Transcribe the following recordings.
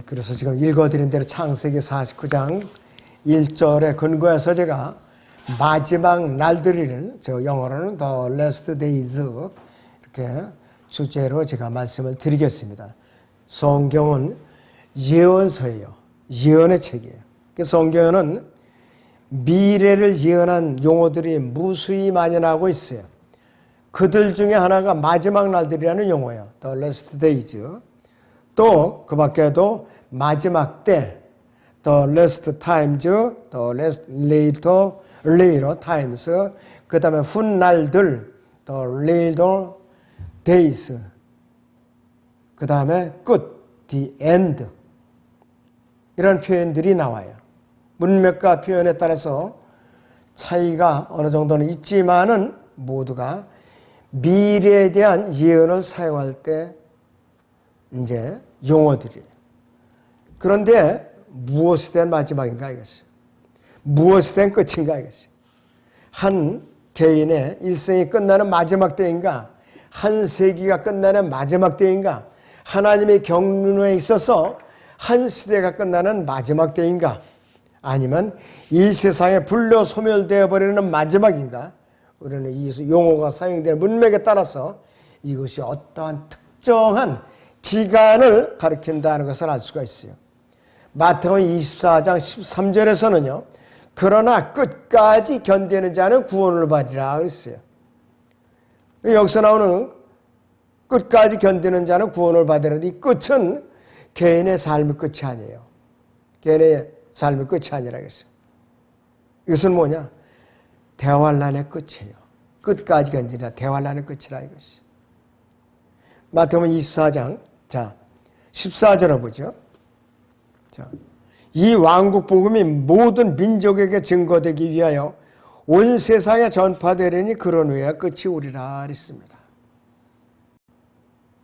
그래서 지금 읽어드린 대로 창세기 49장 1절에 근거해서 제가 마지막 날들을 저 영어로는 The Last Days 이렇게 주제로 제가 말씀을 드리겠습니다. 성경은 예언서예요. 예언의 책이에요. 성경에는 미래를 예언한 용어들이 무수히 만연하고 있어요. 그들 중에 하나가 마지막 날들이라는 용어예요. The Last Days. 또 그 밖에도 마지막 때, The Last Times, The Last Later Times, 그 다음에 훗날들, The Later Days, 그 다음에 끝, The End. 이런 표현들이 나와요. 문맥과 표현에 따라서 차이가 어느 정도는 있지만은 모두가 미래에 대한 예언을 사용할 때 이제 용어들이에요. 그런데 무엇에 대한 마지막인가 이것이? 무엇에 대한 끝인가 이것이? 한 개인의 일생이 끝나는 마지막 때인가? 한 세기가 끝나는 마지막 때인가? 하나님의 경륜에 있어서 한 시대가 끝나는 마지막 때인가? 아니면 이 세상에 불로 소멸되어 버리는 마지막인가? 우리는 이 용어가 사용되는 문맥에 따라서 이것이 어떠한 특정한 기간을 가리킨다는 것을 알 수가 있어요. 마태복음 24장 13절에서는요. 그러나 끝까지 견디는 자는 구원을 받으리라 그랬어요. 여기서 나오는 끝까지 견디는 자는 구원을 받으리라. 이 끝은 개인의 삶의 끝이 아니에요. 개인의 삶의 끝이 아니라 그랬어요. 이것은 뭐냐? 대환란의 끝이에요. 끝까지 견디라. 대환란의 끝이라 이것이. 마태복음 24장 자 14절을 보죠. 자, 이 왕국 복음이 모든 민족에게 증거되기 위하여 온 세상에 전파되려니 그런 후에 끝이 오리라 그랬습니다.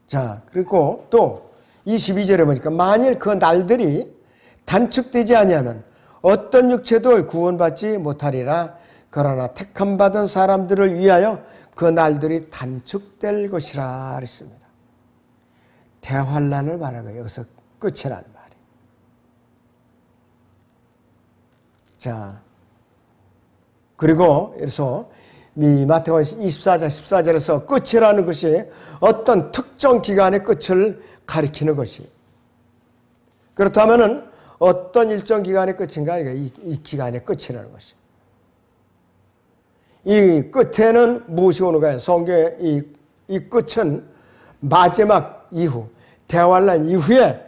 자, 그리고 또 22절에 보니까 만일 그 날들이 단축되지 아니하면 어떤 육체도 구원받지 못하리라. 그러나 택함 받은 사람들을 위하여 그 날들이 단축될 것이라 그랬습니다. 대환란을 말하고 여기서 끝이라는 말이에요. 자, 그리고 그래서 이 마태복음 24장 14절에서 끝이라는 것이 어떤 특정 기간의 끝을 가리키는 것이. 그렇다면은 어떤 일정 기간의 끝인가? 이 기간의 끝이라는 것이. 이 끝에는 무엇이 오는가요? 성경의 이 끝은 마지막 이후, 대환란 이후에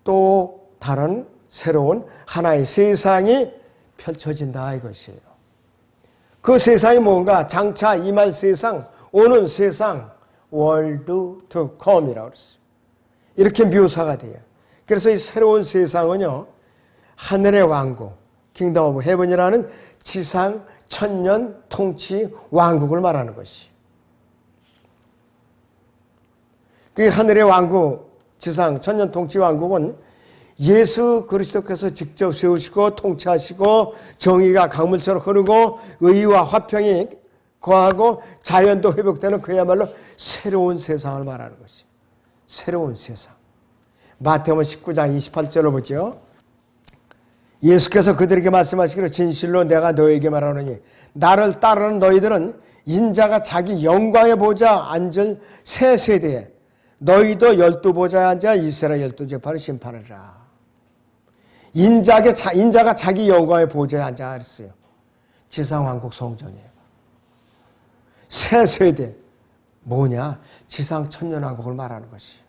또 다른 새로운 하나의 세상이 펼쳐진다 이것이에요. 그 세상이 뭔가 장차 임할 세상, 오는 세상, world to come이라고 그랬어요. 이렇게 묘사가 돼요. 그래서 이 새로운 세상은요, 하늘의 왕국, 킹덤 오브 헤븐이라는 지상 천년 통치 왕국을 말하는 것이. 그 하늘의 왕국, 지상 천년 통치 왕국은 예수 그리스도께서 직접 세우시고 통치하시고 정의가 강물처럼 흐르고 의와 화평이 거하고 자연도 회복되는 그야말로 새로운 세상을 말하는 것이. 새로운 세상. 마태복음 19장 28절을 보죠. 예수께서 그들에게 말씀하시기를 진실로 내가 너에게 말하노니 나를 따르는 너희들은 인자가 자기 영광의 보좌 앉을 새 세대에 너희도 12보좌에 앉아 이스라엘 12지파를 심판하리라. 인자가 자기 영광의 보좌에 앉아 그랬어요. 지상왕국 성전이에요. 새 세대 뭐냐? 지상 천년왕국을 말하는 것이.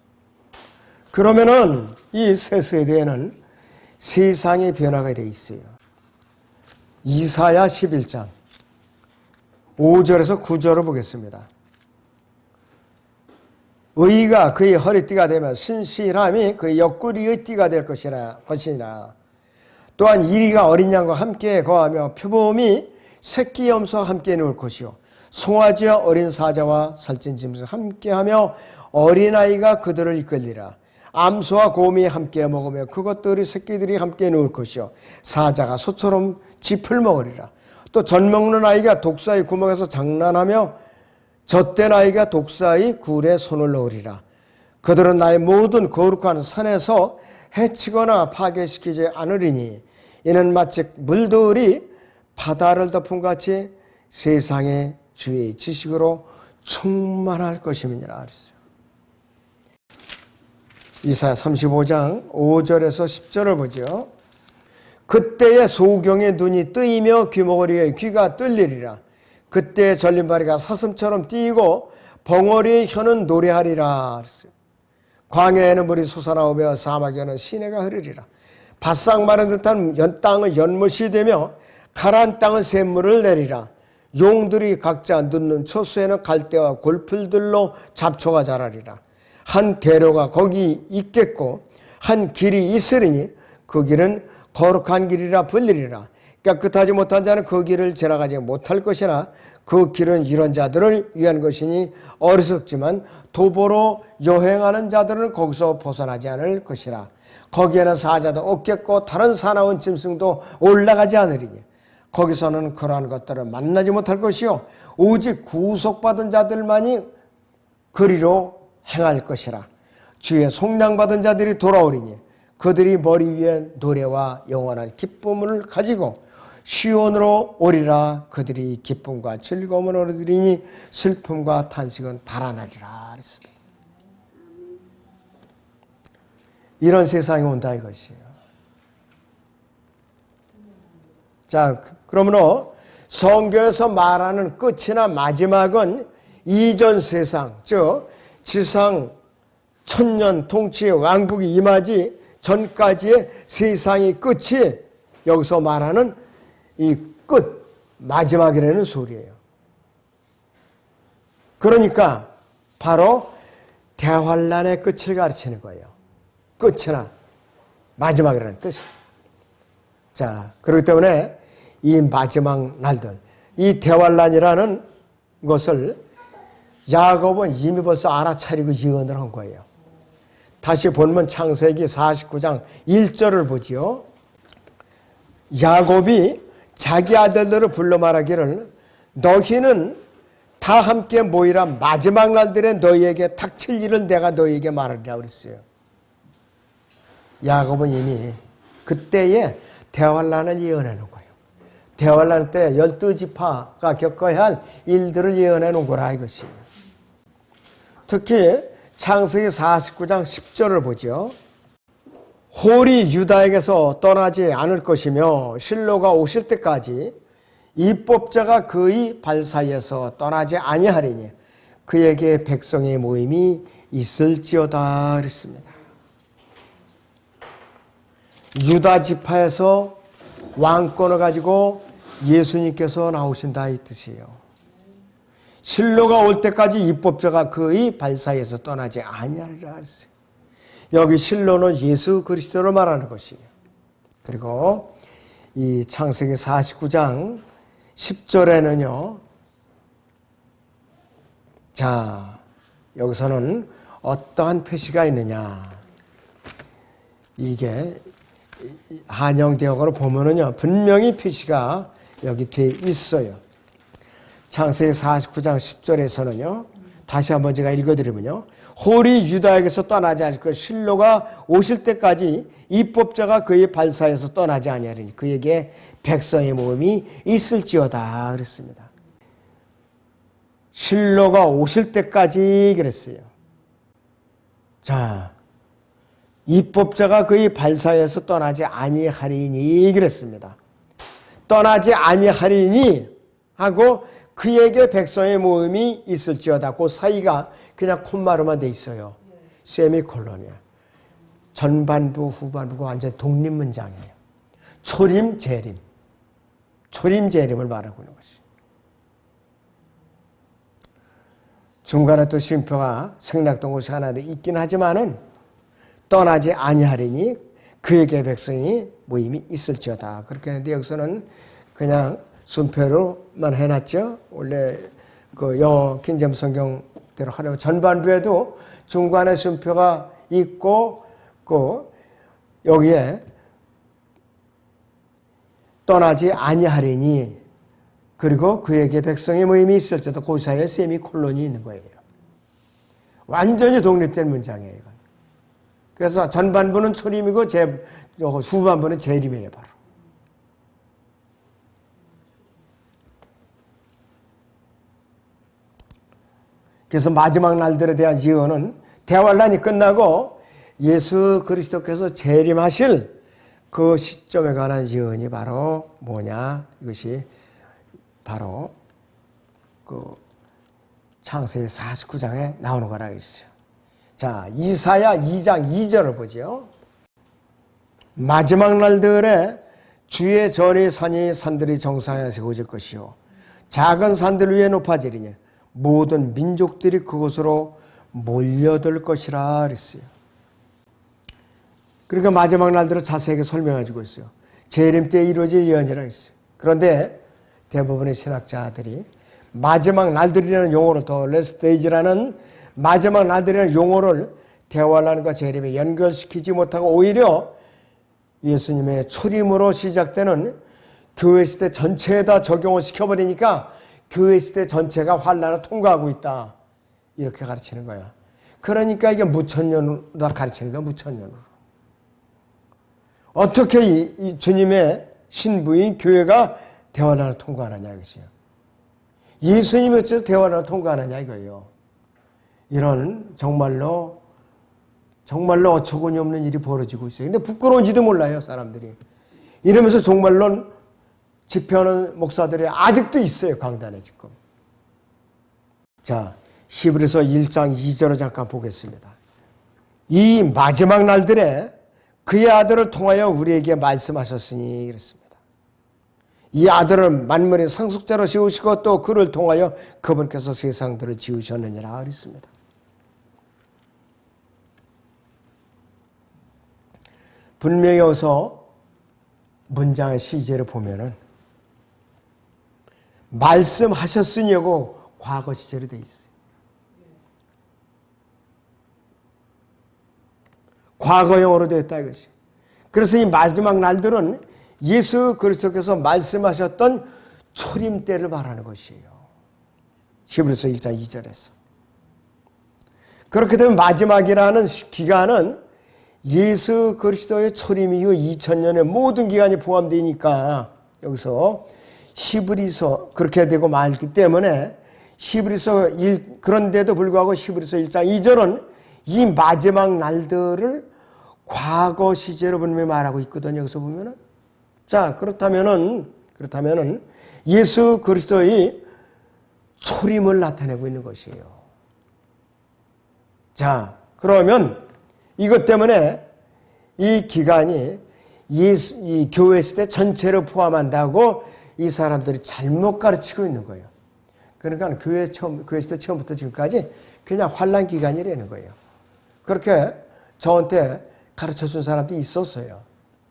그러면은 이 새 세대에는 세상의 변화가 되어 있어요. 이사야 11장 5절에서 9절을 보겠습니다. 의가 그의 허리띠가 되면 신실함이 그의 옆구리의 띠가 될 것이니라. 또한 이리가 어린 양과 함께 거하며 표범이 새끼 염소와 함께 누울 것이요 송아지와 어린 사자와 살찐 짐승과 함께하며 어린아이가 그들을 이끌리라. 암소와 곰이 함께 먹으며 그것들이 새끼들이 함께 누울 것이요 사자가 소처럼 짚을 먹으리라. 또 젖 먹는 아이가 독사의 구멍에서 장난하며 젖된 아이가 독사의 굴에 손을 넣으리라. 그들은 나의 모든 거룩한 산에서 해치거나 파괴시키지 않으리니 이는 마치 물들이 바다를 덮은 같이 세상의 주의 지식으로 충만할 것임이니라 그랬어요. 이사야 35장 5절에서 10절을 보죠. 그때에 소경의 눈이 뜨이며 귀머거리의 귀가 뚫리리라. 그때에 전림바리가 사슴처럼 뛰고 벙어리의 혀는 노래하리라 그랬어요. 광야에는 물이 솟아나오며 사막에는 시내가 흐르리라. 바싹 마른 듯한 땅은 연못이 되며 가라앉은 땅은 샘물을 내리라. 용들이 각자 눕는 초수에는 갈대와 골풀들로 잡초가 자라리라. 한 대로가 거기 있겠고 한 길이 있으리니 그 길은 거룩한 길이라 불리리라. 깨끗하지 못한 자는 그 길을 지나가지 못할 것이나 그 길은 이런 자들을 위한 것이니 어리석지만 도보로 여행하는 자들은 거기서 벗어나지 않을 것이라. 거기에는 사자도 없겠고 다른 사나운 짐승도 올라가지 않으리니 거기서는 그러한 것들을 만나지 못할 것이요 오직 구속받은 자들만이 그리로 행할 것이라. 주의 속량받은 자들이 돌아오리니 그들이 머리 위에 노래와 영원한 기쁨을 가지고 시온으로 오리라. 그들이 기쁨과 즐거움을 얻으리니 슬픔과 탄식은 달아나리라 그랬습니다. 이런 세상이 온다 이것이에요. 자, 그러므로 성경에서 말하는 끝이나 마지막은 이전 세상, 즉 지상 천년 통치의 왕국이 임하지 전까지의 세상의 끝이 여기서 말하는 이 끝, 마지막이라는 소리예요. 그러니까 바로 대환란의 끝을 가르치는 거예요. 끝이나 마지막이라는 뜻이에요. 자, 그렇기 때문에 이 마지막 날들, 이 대환란이라는 것을 야곱은 이미 벌써 알아차리고 예언을 한 거예요. 다시 본문 창세기 49장 1절을 보지요. 야곱이 자기 아들들을 불러 말하기를 너희는 다 함께 모이라. 마지막 날들에 너희에게 닥칠 일을 내가 너희에게 말하리라 그랬어요. 야곱은 이미 그때에 대환란을 예언해 놓은 거예요. 대환란 때 12지파가 겪어야 할 일들을 예언해 놓은 거라 이것이에요. 특히 창세기 49장 10절을 보죠. 홀이 유다에게서 떠나지 않을 것이며 실로가 오실 때까지 입법자가 그의 발 사이에서 떠나지 아니하리니 그에게 백성의 모임이 있을지어다 그랬습니다. 유다 지파에서 왕권을 가지고 예수님께서 나오신다 이 뜻이에요. 실로가 올 때까지 입법자가 그의 발 사이에서 떠나지 아니하리라 그랬어요. 여기 실로는 예수 그리스도를 말하는 것이에요. 그리고 이 창세기 49장 10절에는요. 자, 여기서는 어떠한 표시가 있느냐. 이게 한영대역으로 보면은요. 분명히 표시가 여기 돼 있어요. 창세기 49장 10절에서는요. 다시 한번 제가 읽어드리면요. 홀이 유다에게서 떠나지 않을 것 실로가 오실 때까지 입법자가 그의 발 사이에서 떠나지 아니하리니 그에게 백성의 모임이 있을지어다 그랬습니다. 실로가 오실 때까지 그랬어요. 자, 입법자가 그의 발 사이에서 떠나지 아니하리니 그랬습니다. 떠나지 아니하리니 하고 그에게 백성의 모임이 있을지어다. 그 사이가 그냥 콤마로만 돼 있어요. 세미콜론이야. 전반부 후반부가 완전 독립문장이에요. 초림 재림. 초림 재림을 말하고 있는 것이. 중간에 또 쉼표가 생략동사 하나 있긴 하지만은 떠나지 아니하리니 그에게 백성이 모임이 있을지어다. 그렇게 했는데 여기서는 그냥 순표로만 해놨죠. 원래 그 영어 킹제임스 성경대로 하려면 전반부에도 중간에 순표가 있고 그 여기에 떠나지 아니하리니 그리고 그에게 백성의 모임이 있을지어다. 그 사이에 세미콜론이 있는 거예요. 완전히 독립된 문장이에요. 이건. 그래서 전반부는 초림이고 후반부는 재림이에요, 바로. 그래서 마지막 날들에 대한 예언은 대환란이 끝나고 예수 그리스도께서 재림하실 그 시점에 관한 예언이 바로 뭐냐? 이것이 바로 그 창세기 49장에 나오는 거라고 했어요. 자, 이사야 2장 2절을 보죠. 마지막 날들에 주의 전의 산이 산들이 정상에 세워질 것이요 작은 산들 위에 높아지리니 모든 민족들이 그곳으로 몰려들 것이라 그랬어요. 그러니까 마지막 날들을 자세하게 설명해주고 있어요. 재림 때 이루어질 예언이라고 했어요. 그런데 대부분의 신학자들이 마지막 날들이라는 용어를 더 last days라는 마지막 날들이라는 용어를 대환란과 재림에 연결시키지 못하고 오히려 예수님의 초림으로 시작되는 교회 시대 전체에다 적용을 시켜버리니까 교회 시대 전체가 환란을 통과하고 있다. 이렇게 가르치는 거야. 그러니까 이게 무천년으로 가르치는 거야. 무천년으로. 어떻게 이 주님의 신부인 교회가 대환란을 통과하느냐 이것이요. 예수님이 어째서 대환란을 통과하느냐 이거예요. 이런 정말로 어처구니 없는 일이 벌어지고 있어요. 근데 부끄러운지도 몰라요, 사람들이. 이러면서 정말로 집회하는 목사들이 아직도 있어요, 강단에 지금. 자, 히브리서 1장 2절을 잠깐 보겠습니다. 이 마지막 날들에 그의 아들을 통하여 우리에게 말씀하셨으니 그랬습니다. 이 아들을 만물의 상속자로 세우시고 또 그를 통하여 그분께서 세상들을 지으셨느니라 그랬습니다. 분명히 여기서 문장의 시제를 보면은 말씀하셨으니하고 과거 시제로 되어 있어요. 과거형으로 되어 있다 이것이. 그래서 이 마지막 날들은 예수 그리스도께서 말씀하셨던 초림 때를 말하는 것이에요. 히브리서 1장 2절에서. 그렇게 되면 마지막이라는 기간은 예수 그리스도의 초림 이후 2000년의 모든 기간이 포함되니까 여기서 히브리서 그렇게 되고 말기 때문에 히브리서 1 그런데도 불구하고 히브리서 1장 2절은 이 마지막 날들을 과거 시제로 분명히 말하고 있거든요. 여기서 보면은 자 그렇다면은 예수 그리스도의 초림을 나타내고 있는 것이에요. 자 그러면 이것 때문에 이 기간이 이 교회 시대 전체를 포함한다고 이 사람들이 잘못 가르치고 있는 거예요. 그러니까 교회 시대 처음부터 지금까지 그냥 환란 기간이라는 거예요. 그렇게 저한테 가르쳐준 사람도 있었어요.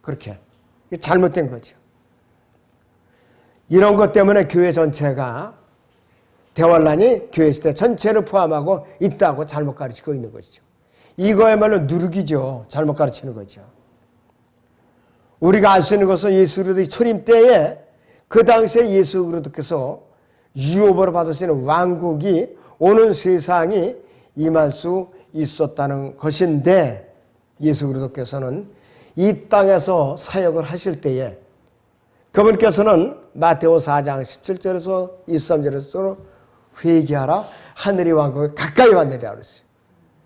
그렇게. 잘못된 거죠. 이런 것 때문에 교회 전체가 대환란이 교회 시대 전체를 포함하고 있다고 잘못 가르치고 있는 것이죠. 이거야말로 누룩이죠. 잘못 가르치는 거죠. 우리가 알 수 있는 것은 예수 그리스도의 초림 때에 그 당시에 예수 그리스도께서 유업으로 받으시는 왕국이 오는 세상이 임할 수 있었다는 것인데 예수 그리스도께서는 이 땅에서 사역을 하실 때에 그분께서는 마태오 4장 17절에서 23절에서 회개하라 하늘의 왕국이 가까이 왔느니라 그랬어요.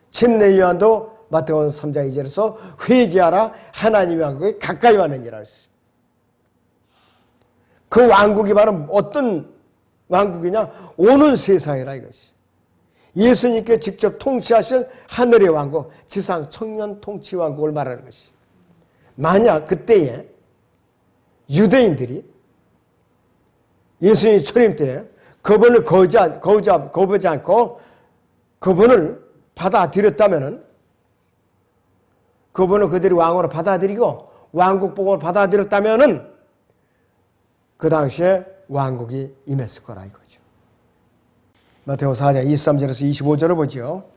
침례 요한도 마태오 3장 2절에서 회개하라 하나님의 왕국이 가까이 왔느니라 그랬어요. 그 왕국이 바로 어떤 왕국이냐? 오는 세상이라 이것이. 예수님께 직접 통치하실 하늘의 왕국, 지상 청년 통치 왕국을 말하는 것이. 만약 그때에 유대인들이 예수님 초림 때에 그분을 거부하지 않고 그분을 받아들였다면은 그분을 그들이 왕으로 받아들이고 왕국복음을 받아들였다면은 그 당시에 왕국이 임했을 거라 이거죠. 마태오 4장 23절에서 25절을 보죠.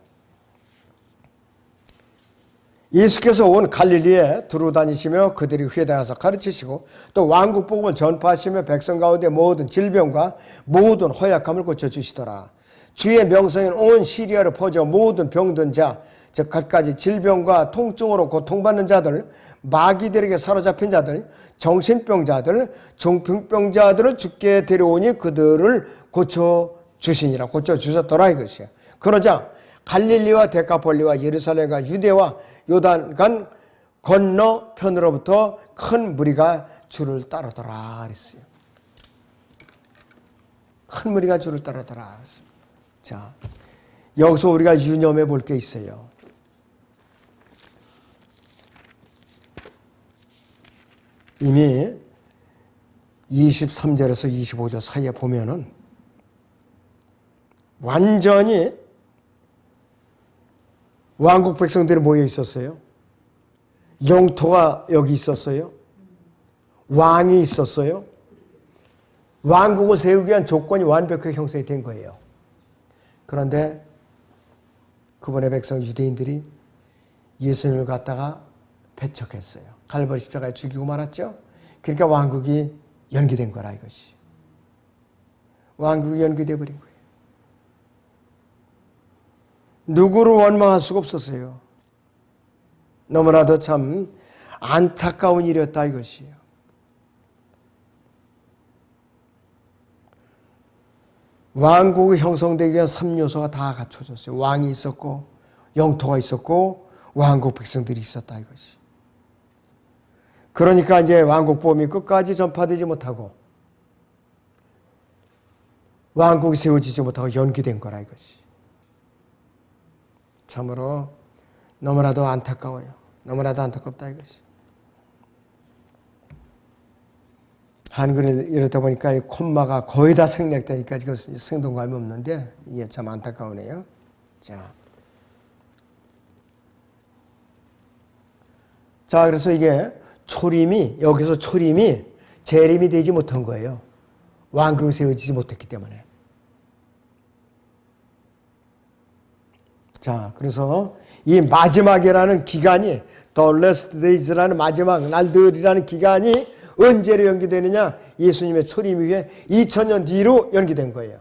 예수께서 온 갈릴리에 두루 다니시며 그들이 회당에서 가르치시고 또 왕국 복음을 전파하시며 백성 가운데 모든 질병과 모든 허약함을 고쳐주시더라. 주의 명성인 온 시리아로 퍼져 모든 병든 자 즉 갖가지 질병과 통증으로 고통받는 자들, 마귀들에게 사로잡힌 자들, 정신병자들, 중풍병자들을 주께 데려오니 그들을 고쳐주시니라. 고쳐주셨더라 이것이야. 그러자 갈릴리와 데카폴리와 예루살렘과 유대와 요단간 건너편으로부터 큰 무리가 주를 따르더라 그랬어요. 큰 무리가 주를 따르더라. 자, 여기서 우리가 유념해 볼 게 있어요. 이미 23절에서 25절 사이에 보면은 완전히 왕국 백성들이 모여 있었어요. 영토가 여기 있었어요. 왕이 있었어요. 왕국을 세우기 위한 조건이 완벽하게 형성이 된 거예요. 그런데 그분의 백성 유대인들이 예수님을 갖다가 배척했어요. 갈보리 십자가에 죽이고 말았죠. 그러니까 왕국이 연기된 거라 이것이. 왕국이 연기돼 버린 거예요. 누구를 원망할 수가 없었어요. 너무나도 참 안타까운 일이었다 이것이에요. 왕국이 형성되기 위한 3요소가 다 갖춰졌어요. 왕이 있었고 영토가 있었고 왕국 백성들이 있었다 이것이. 그러니까 이제 왕국 복음이 끝까지 전파되지 못하고 왕국이 세워지지 못하고 연기된 거라 이것이. 참으로 너무나도 안타까워요. 너무나도 안타깝다 이것이. 한글을 이러다 보니까 이 콤마가 거의 다 생략되니까 지금 생동감이 없는데 이게 참 안타까우네요. 자, 그래서 이게 여기서 초림이 재림이 되지 못한 거예요. 왕국이 세워지지 못했기 때문에. 자, 그래서 이 마지막이라는 기간이 The Last Days라는 마지막 날들이라는 기간이 언제로 연기되느냐? 예수님의 초림 이후에 2000년 뒤로 연기된 거예요.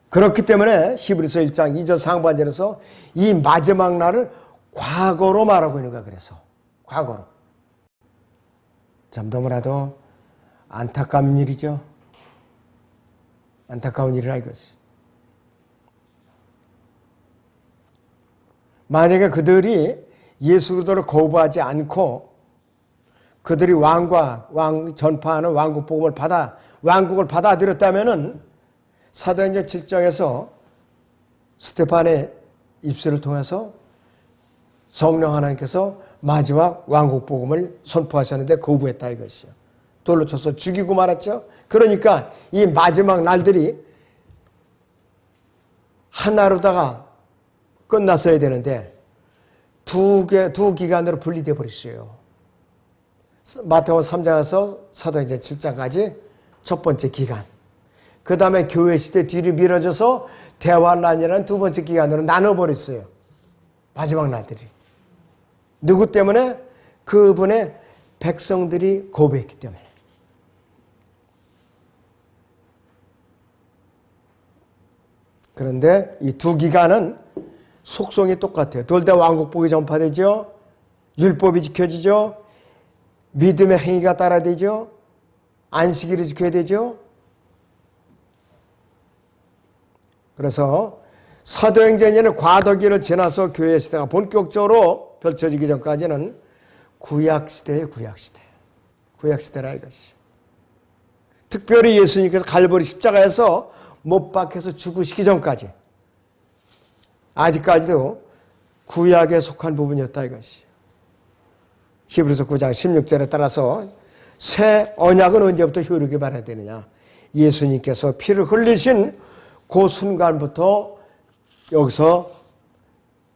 그렇기 때문에 히브리서 1장 2절 상반절에서 이 마지막 날을 과거로 말하고 있는 거야. 그래서 과거로. 참 너무나도 안타까운 일이죠. 안타까운 일이라 이것이. 만약에 그들이 예수 그리스도를 거부하지 않고 그들이 왕 전파하는 왕국 복음을 왕국을 받아들였다면은 사도행전 7장에서 스데반의 입술을 통해서 성령 하나님께서 마지막 왕국 복음을 선포하셨는데 거부했다 이것이요. 돌로 쳐서 죽이고 말았죠. 그러니까 이 마지막 날들이 하나로다가 끝났어야 되는데 두 기간으로 분리되어 버렸어요. 마태복음 3장에서 사도행전 7장까지 첫 번째 기간. 그 다음에 교회 시대 뒤로 미뤄져서 대환란이라는 두 번째 기간으로 나눠버렸어요. 마지막 날들이. 누구 때문에? 그분의 백성들이 거부했기 때문에. 그런데 이 두 기간은 속성이 똑같아요. 둘 다 왕국복이 전파되죠. 율법이 지켜지죠. 믿음의 행위가 따라되죠. 안식일을 지켜야 되죠. 그래서 사도행전에는 과도기를 지나서 교회 시대가 본격적으로 펼쳐지기 전까지는 구약시대예요. 구약시대라 이것이. 특별히 예수님께서 갈보리 십자가에서 못 박혀서 죽으시기 전까지 아직까지도 구약에 속한 부분이었다 이것이. 히브리서 9장 16절에 따라서 새 언약은 언제부터 효력이 발휘되느냐. 예수님께서 피를 흘리신 그 순간부터 여기서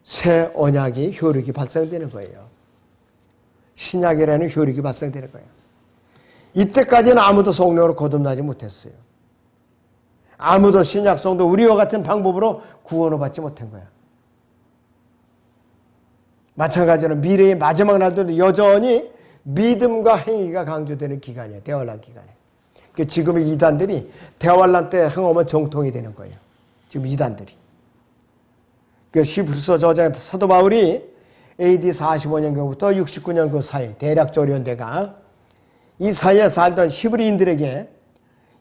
새 언약이 효력이 발생되는 거예요. 신약이라는 효력이 발생되는 거예요. 이때까지는 아무도 성령으로 거듭나지 못했어요. 아무도 신약 성도 우리와 같은 방법으로 구원을 받지 못한 거야. 마찬가지로 미래의 마지막 날들도 여전히 믿음과 행위가 강조되는 기간이에요. 대환란 기간에. 지금의 이단들이 대환란 때 행하면 정통이 되는 거예요. 지금 이단들이. 그 시브리서 저자 사도 바울이 AD 45년경부터 69년 그 사이, 대략적으로 연대가 이 사이에 살던 히브리인들에게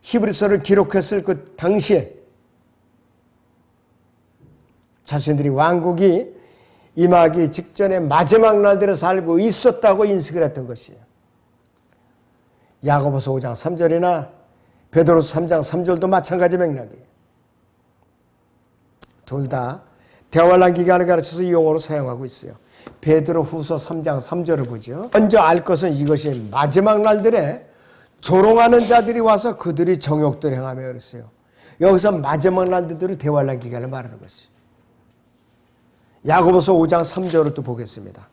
히브리서를 기록했을 그 당시에 자신들이 왕국이 임하기 직전에 마지막 날들을 살고 있었다고 인식을 했던 것이에요. 야고보서 5장 3절이나 베드로서 3장 3절도 마찬가지 맥락이에요. 둘 다 대환란 기간을 가르쳐서 이 용어로 사용하고 있어요. 베드로 후서 3장 3절을 보죠. 먼저 알 것은 이것이 마지막 날들에 조롱하는 자들이 와서 그들이 정욕들 행하며 그랬어요. 여기서 마지막 날들을 대환란 기간을 말하는 것이에요. 야고보서 5장 3절을 또 보겠습니다.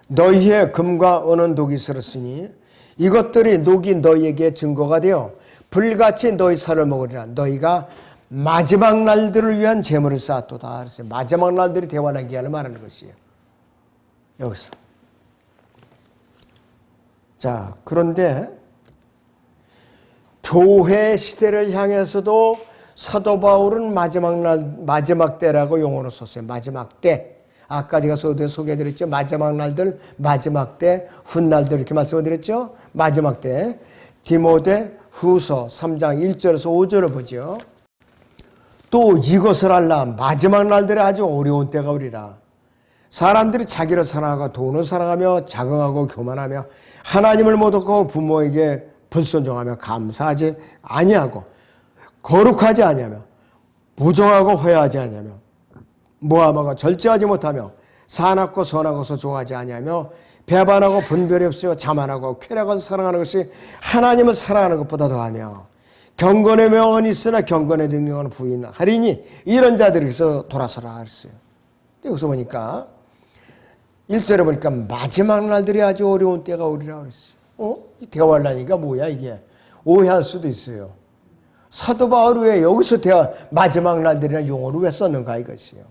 너희의 금과 은은 녹이 슬었으니 이것들이 녹이 너희에게 증거가 되어 불같이 너희 살을 먹으리라. 너희가 마지막 날들을 위한 재물을 쌓았도다. 그랬어요. 마지막 날들이 대환란 기간을 말하는 것이에요. 여기서. 자, 그런데 교회 시대를 향해서도 사도 바울은 마지막 때라고 용어로 썼어요. 마지막 때. 아까 제가 소개해드렸죠. 마지막 날들, 마지막 때, 훗날들 이렇게 말씀을 드렸죠. 마지막 때. 디모데 후서 3장 1절에서 5절을 보죠. 또 이것을 알라. 마지막 날들에 아주 어려운 때가 오리라. 사람들이 자기를 사랑하고 돈을 사랑하며 자긍하고 교만하며 하나님을 모독하고 부모에게 불순종하며 감사하지 아니하고 거룩하지 아니하며 무정하고 허야하지 아니하며 모함하고 절제하지 못하며 사납고 선한 것을 좋아하지 아니하며 배반하고 분별이 없으며 자만하고 쾌락을 사랑하는 것이 하나님을 사랑하는 것보다 더하며 경건의 명언이 있으나 경건의 능력은 부인하리니 이런 자들에게서 돌아서라 했어요. 여기서 보니까 1절에 보니까 마지막 날들이 아주 어려운 때가 오리라 그랬어요. 이 대환란이가 뭐야 이게? 오해할 수도 있어요. 사도 바울이 왜 여기서 마지막 날들이라는 용어를 왜 썼는가 이것이요.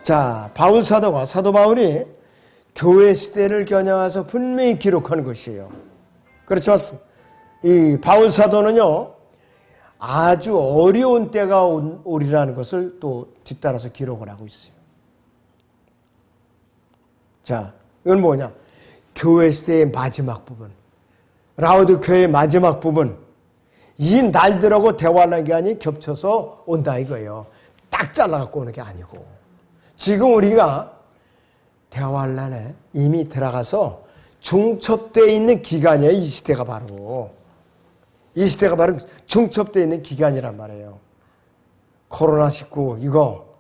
자, 사도 바울이 교회 시대를 겨냥해서 분명히 기록한 것이에요. 그렇죠. 이 바울 사도는요, 아주 어려운 때가 오리라는 것을 또 뒤따라서 기록을 하고 있어요. 자, 이건 뭐냐? 교회 시대의 마지막 부분, 라오디게아의 마지막 부분, 이 날들하고 대환란 기간이 겹쳐서 온다 이거예요. 딱 잘라갖고 오는 게 아니고. 지금 우리가 대환란에 이미 들어가서 중첩되어 있는 기간이에요. 이 시대가 바로 중첩되어 있는 기간이란 말이에요. 코로나19 이거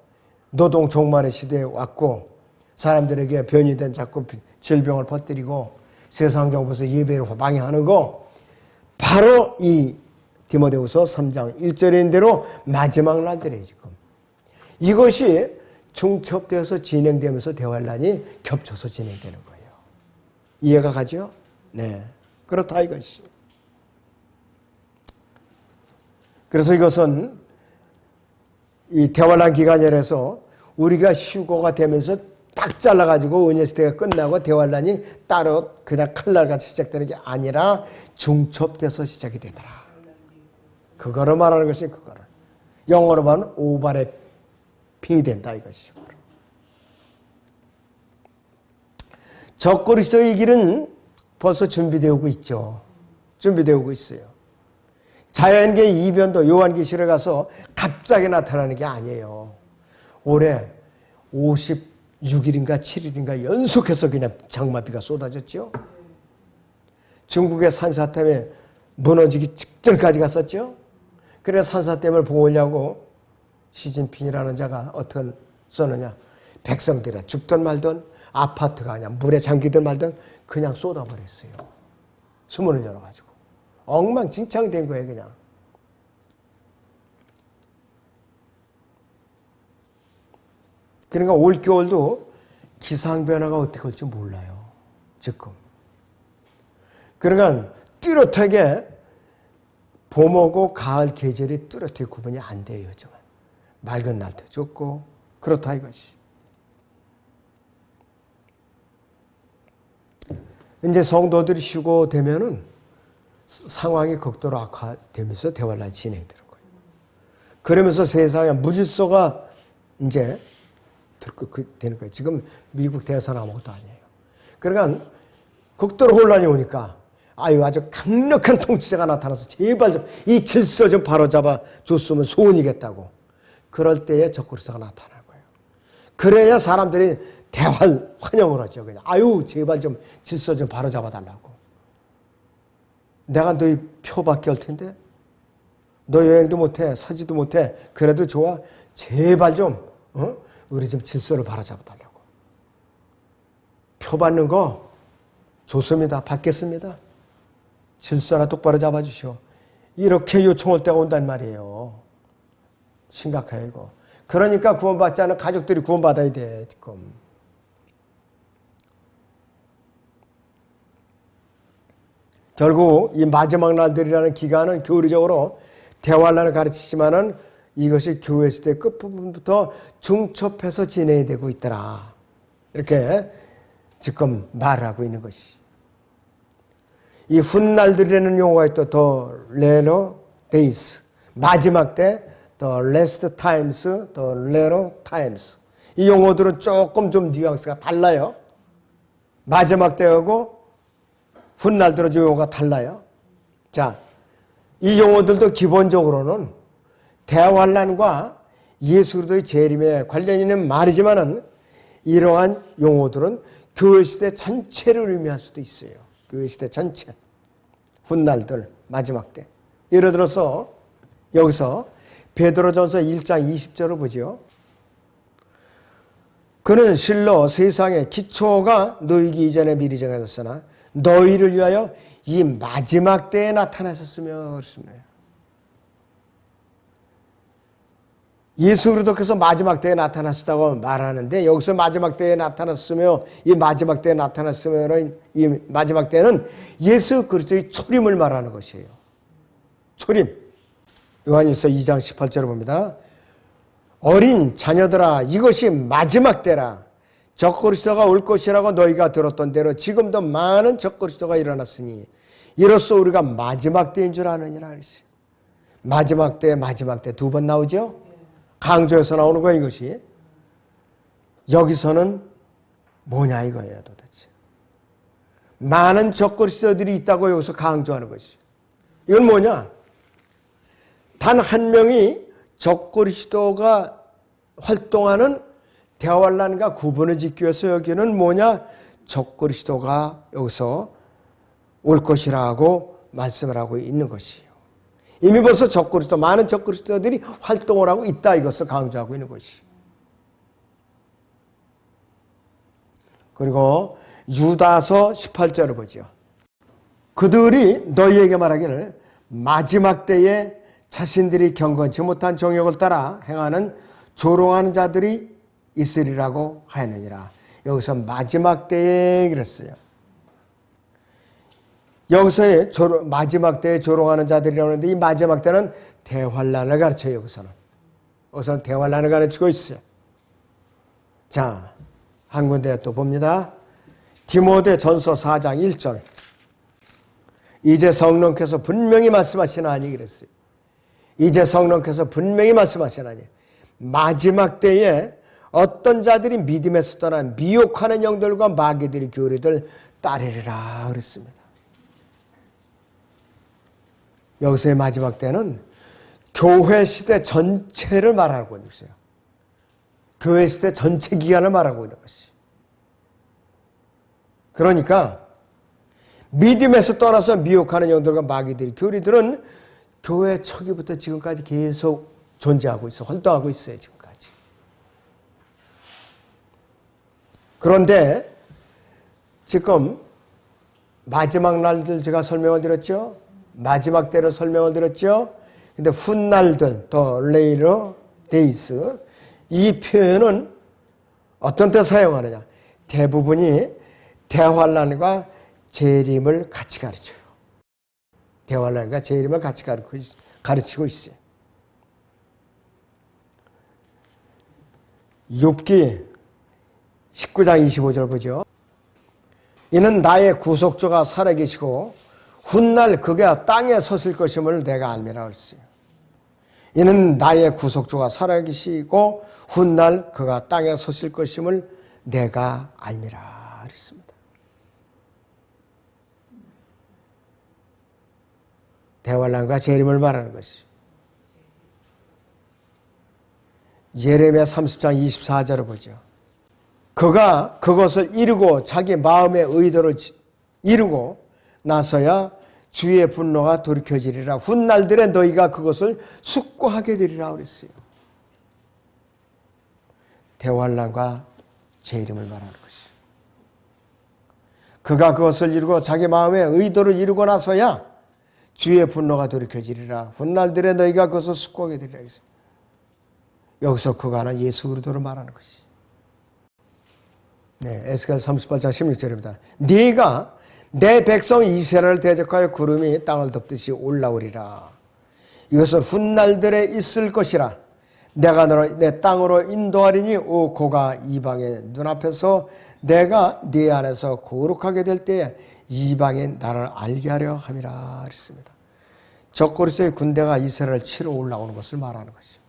노동 종말의 시대에 왔고 사람들에게 변이된 자꾸 질병을 퍼뜨리고 세상 정부에서 예배를 방해하는 거 바로 이 디모데후서 3장 1절인 대로 마지막 날들이에요. 지금 이것이 중첩되어서 진행되면서 대환란이 겹쳐서 진행되는 거예요. 이해가 가죠? 네, 그렇다 이것이. 그래서 이것은 이 대환란 기간이라서 우리가 휴거가 되면서 딱 잘라가지고 은혜 시대가 끝나고 대환란이 따로 그냥 칼날같이 시작되는 게 아니라 중첩돼서 시작이 되더라. 그거를 말하는 것이 그거를. 영어로 말하면 오버랩 핑이 된다 이것이. 적그리스도의 길은 벌써 준비되고 있죠. 준비되고 있어요. 자연계 이변도 요한계시록에 가서 갑자기 나타나는 게 아니에요. 올해 56일인가 7일인가 연속해서 그냥 장마비가 쏟아졌죠. 중국의 산사댐에 무너지기 직전까지 갔었죠. 그래서 산사댐을 보호하려고 시진핑이라는 자가 어떻게 썼느냐. 백성들이 죽든 말든 아파트가 그냥 물에 잠기든 말든 그냥 쏟아버렸어요. 수문을 열어가지고. 엉망진창이 된 거예요, 그냥. 그러니까 올겨울도 기상변화가 어떻게 올지 몰라요. 지금. 그러니까 뚜렷하게 봄하고 가을 계절이 뚜렷하게 구분이 안 돼요, 요즘은. 맑은 날도 좋고 그렇다 이것이. 이제 성도들이 쉬고 되면은 상황이 극도로 악화되면서 대환란이 진행되는 거예요. 그러면서 세상에 무질서가 이제 되는 거예요. 지금 미국 대선 아무것도 아니에요. 그러니까 극도로 혼란이 오니까 아주 강력한 통치자가 나타나서 제발 좀 이 질서 좀 바로잡아 줬으면 소원이겠다고. 그럴 때에 적그리스도가 나타날 거예요. 그래야 사람들이 대환 환영을 하죠. 그냥 제발 좀 질서 좀 바로잡아 달라고. 내가 너희 표밖에 올 텐데 너 여행도 못해 사지도 못해 그래도 좋아 제발 좀 우리 좀 질서를 바로잡아 달라고. 표 받는 거 좋습니다. 받겠습니다. 질서나 똑바로 잡아주시오. 이렇게 요청할 때가 온단 말이에요. 심각해요 이거. 그러니까 구원받지 않은 가족들이 구원받아야 돼 지금. 결국 이 마지막 날들이라는 기간은 교리적으로 대환란을 가르치지만은 이것이 교회 시대 끝부분부터 중첩해서 진행이 되고 있더라. 이렇게 지금 말을 하고 있는 것이. 이 훗날들이라는 용어가 또 the latter days, 마지막 때, the last times, the latter times. 이 용어들은 조금 좀 뉘앙스가 달라요. 마지막 때하고 훗날들은 용어가 달라요. 자, 이 용어들도 기본적으로는 대환란과 예수 그리스도의 재림에 관련 있는 말이지만은 이러한 용어들은 교회 시대 전체를 의미할 수도 있어요. 교회 시대 전체. 훗날들, 마지막 때. 예를 들어서 여기서 베드로전서 1장 20절을 보죠. 그는 실로 세상의 기초가 놓이기 이전에 미리 정해졌으나 너희를 위하여 이 마지막 때에 나타나셨으며 그렇습니다. 예수 그리스도께서 마지막 때에 나타나셨다고 말하는데 여기서 마지막 때에 나타났으며 이 마지막 때에 나타났으면 이 마지막 때는 예수 그리스도의 초림을 말하는 것이에요. 초림. 요한일서 2장 18절을 봅니다. 어린 자녀들아 이것이 마지막 때라. 적그리스도가 올 것이라고 너희가 들었던 대로 지금도 많은 적그리스도가 일어났으니 이로써 우리가 마지막 때인 줄 아느니라 그랬어요. 마지막 때 두 번 나오죠. 강조해서 나오는 거예요 이것이. 여기서는 뭐냐 이거예요 도대체. 많은 적그리스도들이 있다고 여기서 강조하는 것이. 이건 뭐냐. 단 한 명이 적그리스도가 활동하는 대환란과 구분을 짓기 위해서 여기는 뭐냐. 적그리스도가 여기서 올 것이라고 말씀을 하고 있는 것이에요. 이미 벌써 적그리스도, 많은 적그리스도들이 활동을 하고 있다 이것을 강조하고 있는 것이. 그리고 유다서 18절을 보죠. 그들이 너희에게 말하기를 마지막 때에 자신들이 경건치 못한 정욕을 따라 행하는 조롱하는 자들이 있으리라고 하였느니라. 여기서 마지막 때에 그랬어요. 여기서의 마지막 때에 조롱하는 자들이라고 하는데 이 마지막 때는 대환란을 가르쳐요. 여기서는 대환란을 가르치고 있어요. 자, 한 군데 또 봅니다. 디모데전서 4장 1절. 이제 성령께서 분명히 말씀하시나니 그랬어요. 이제 성령께서 분명히 말씀하시나니 마지막 때에 어떤 자들이 믿음에서 떠나 미혹하는 영들과 마귀들이 교리들 따르리라 그랬습니다. 여기서의 마지막 때는 교회 시대 전체를 말하고 있는 것이에요. 교회 시대 전체 기간을 말하고 있는 것이. 그러니까 믿음에서 떠나서 미혹하는 영들과 마귀들이 교리들은 교회 초기부터 지금까지 계속 존재하고 있어, 활동하고 있어요. 지금까지. 그런데 지금 마지막 날들 제가 설명을 드렸죠. 마지막 때를 설명을 드렸죠. 근데 훗날들, 더 later days, 이 표현은 어떤 때 사용하느냐. 대부분이 대환란과 재림을 같이 가르쳐요. 대환란과 재림을 같이 가르치고 있어요. 욥기 19장 25절 보죠. 이는 나의 구속주가 살아계시고 훗날 그가 땅에 섰을 것임을 내가 알미라 그랬어요. 이는 나의 구속주가 살아계시고 훗날 그가 땅에 서실 것임을 내가 알미라 그랬습니다. 대환란과 재림을 말하는 것이. 예레미야 30장 24절을 보죠. 그가 그것을 이루고 자기 마음의 의도를 이루고 나서야 주의 분노가 돌이켜지리라. 훗날들에 너희가 그것을 숙고하게 되리라 그랬어요. 대환란과 재림을 말하는 것이. 그가 그것을 이루고 자기 마음의 의도를 이루고 나서야 주의 분노가 돌이켜지리라. 훗날들에 너희가 그것을 숙고하게 되리라 했어요. 여기서 그가는 예수 그리스도를 말하는 것이. 네, 에스겔 38장 16절입니다. 네가 내 백성 이스라엘을 대적하여 구름이 땅을 덮듯이 올라오리라. 이것은 훗날들에 있을 것이라. 내가 너를 내 땅으로 인도하리니 오 고가 이방의 눈앞에서 내가 네 안에서 거룩하게 될 때에 이방인 나를 알게 하려 함이라 그랬습니다. 적그리스도의 군대가 이스라엘을 치러 올라오는 것을 말하는 것이죠.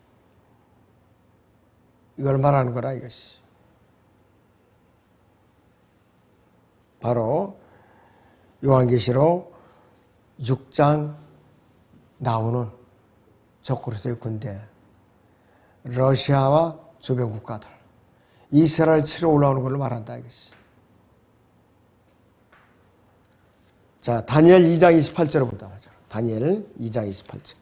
이걸 말하는 거라 이것이. 바로 요한계시록 6장 나오는 적그리스도의 군대, 러시아와 주변 국가들, 이스라엘 치러 올라오는 걸로 말한다 이것이. 자, 다니엘 2장 28절을 보다 하죠. 다니엘 2장 28절.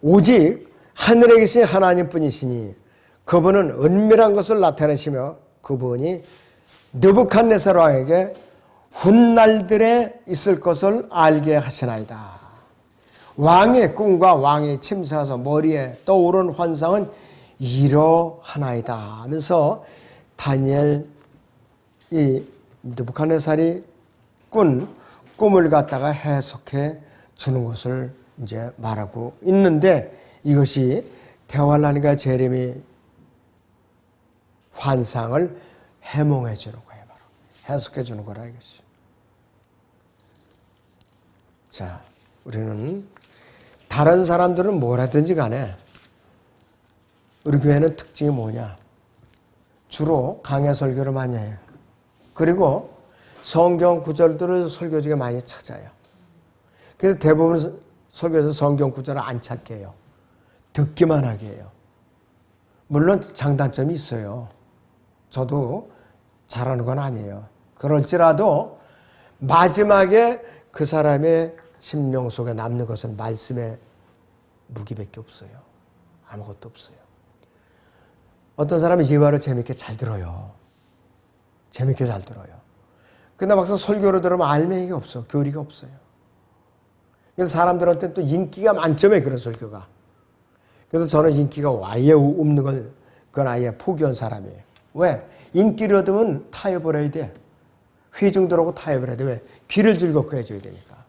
오직 하늘에 계신 하나님뿐이시니 그분은 은밀한 것을 나타내시며 그분이 느부갓네살 왕에게 훗날들에 있을 것을 알게 하시나이다. 왕의 꿈과 왕의 침사에서 머리에 떠오른 환상은 이러하나이다 하면서 다니엘 이 느부갓네살이 꾼 꿈을 갖다가 해석해 주는 것을 이제 말하고 있는데, 이것이 대환란과 재림의 환상을 해몽해 주는 거예요. 바로 해석해 주는 거라 이것이. 자, 우리는 다른 사람들은 뭘 하든지 간에 우리 교회는 특징이 뭐냐? 주로 강해 설교를 많이 해요. 그리고 성경 구절들을 설교 중에 많이 찾아요. 그래서 대부분 설교에서 성경 구절을 안 찾게 해요. 듣기만 하게 해요. 물론 장단점이 있어요. 저도 잘하는 건 아니에요. 그럴지라도 마지막에 그 사람의 심령 속에 남는 것은 말씀의 무기밖에 없어요. 아무것도 없어요. 어떤 사람은 예화를 재밌게 잘 들어요. 재밌게 잘 들어요. 근데 막상 설교를 들으면 알맹이가 없어. 교리가 없어요. 그래서 사람들한테 또 인기가 만점에 그런 설교가. 그래서 저는 인기가 아예 없는 건 그건 아예 포기한 사람이에요. 왜? 인기를 얻으면 타협을 해야 돼. 회중들 하고 타협을 해야 돼. 왜? 귀를 즐겁게 해줘야 되니까.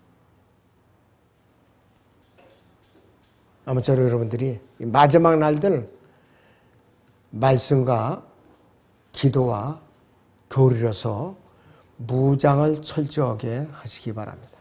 아무쪼록 여러분들이 마지막 날들 말씀과 기도와 교리로서 무장을 철저하게 하시기 바랍니다.